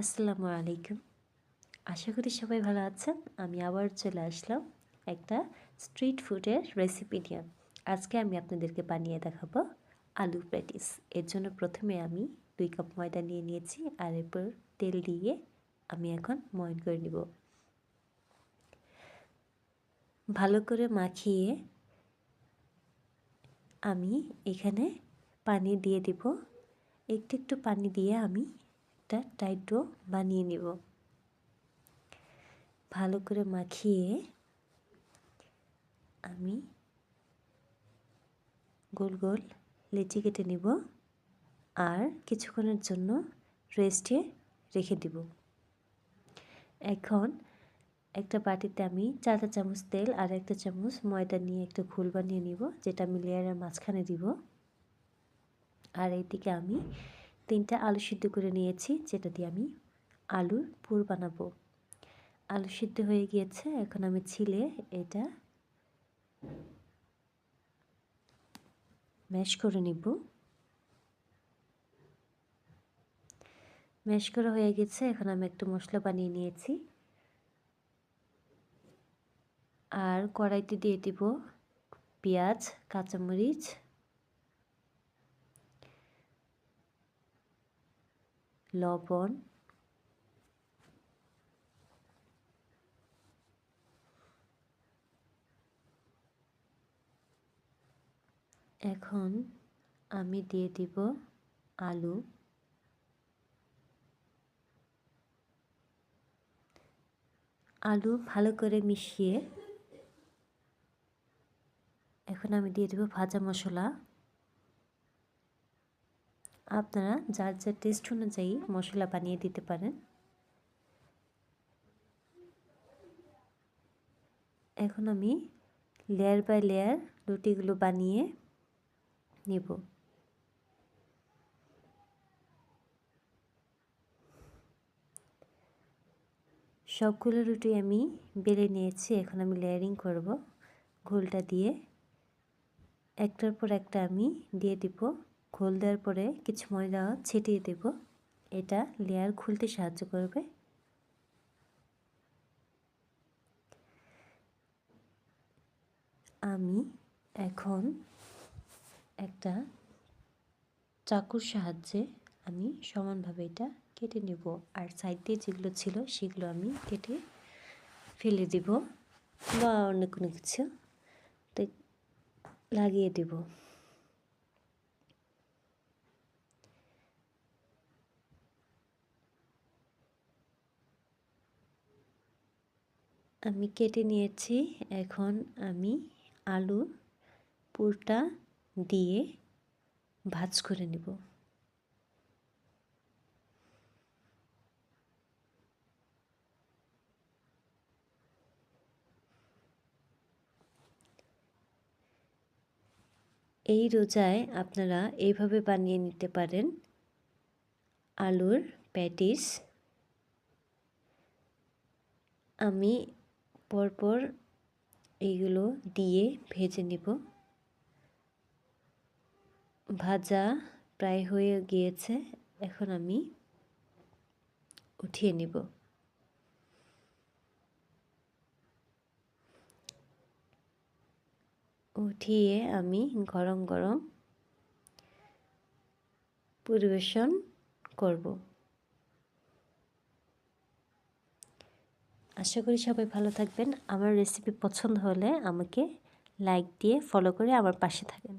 আসসালামু আলাইকুম। আশা করি সবাই ভালো আছেন। আমি আবার চলে আসলাম একটা স্ট্রিট ফুডের রেসিপি নিয়ে। আজকে আমি আপনাদেরকে বানিয়ে দেখাবো আলু প্যাটিস। এর জন্য প্রথমে আমি 2 কাপ ময়দা নিয়ে নিয়েছি আর এরপর তেল দিয়ে আমি এখন ময়ন করে নিব। ভালো করে মাখিয়ে আমি এখানে পানি দিয়ে দিব। একটু একটু পানি দিয়ে আমি একটা টাইট ডো বানিয়ে নিব। ভালো করে মাখিয়ে আমি গোল গোল লেচি কেটে নিব আর কিছুক্ষণের জন্য রেস্টে রেখে দিব। এখন একটা বাটিতে আমি 4 চামচ তেল আর 1 চামচ ময়দা নিয়ে একটা ঘোল বানিয়ে নিব, যেটা আমি লেয়ারের মাঝখানে দিব। আর এইদিকে আমি 3টা আলু সিদ্ধ করে নিয়েছি, যেটা দিয়ে আমি আলুর পুর বানাবো। আলু সিদ্ধ হয়ে গিয়েছে, এখন আমি ছিলে এটা ম্যাশ করে নিব। ম্যাশ করা হয়ে গেছে, এখন আমি একটা মশলা বানিয়ে নিয়েছি আর কড়াইতে দিয়ে দিব পেঁয়াজ, কাঁচামরিচ, লবণ, এখন আমি দিয়ে দিব আলু। আলু ভালো করে মিশিয়ে এখন আমি দিয়ে দেব ভাজা মশলা। আপনারা যার যার টেস্ট অনুযায়ী মশলা বানিয়ে দিতে পারেন। এখন আমি লেয়ার বাই লেয়ার রুটিগুলো বানিয়ে নেব। সবগুলো রুটি আমি বেলে নিয়েছি, এখন আমি লেয়ারিং করব। ঘোলটা দিয়ে একটার পর একটা আমি দিয়ে দিব। ঘোল দেওয়ার পরে কিছু ময়দা ছিটিয়ে দেব, এটা লেয়ার খুলতে সাহায্য করবে। আমি এখন একটা চাকুর সাহায্যে আমি সমানভাবে এটা কেটে নেব, আর সাইড দিয়ে যেগুলো ছিল সেগুলো আমি কেটে ফেলে দিব বা অন্য কোনো কিছু লাগিয়ে দেব। আমি কেটে নিয়েছি, এখন আমি আলুর পুরটা দিয়ে ভাজ করে নেব। এই রোজায় আপনারা এইভাবে বানিয়ে নিতে পারেন আলুর প্যাটিস। আমি পরপর এইগুলো দিয়ে ভেজে নেব। ভাজা প্রায় হয়ে গিয়েছে, এখন আমি উঠিয়ে নেব। উঠিয়ে আমি গরম গরম পরিবেশন করব। আশা করি সবাই ভালো থাকবেন। আমার রেসিপি পছন্দ হলে আমাকে লাইক দিয়ে ফলো করে আমার পাশে থাকেন।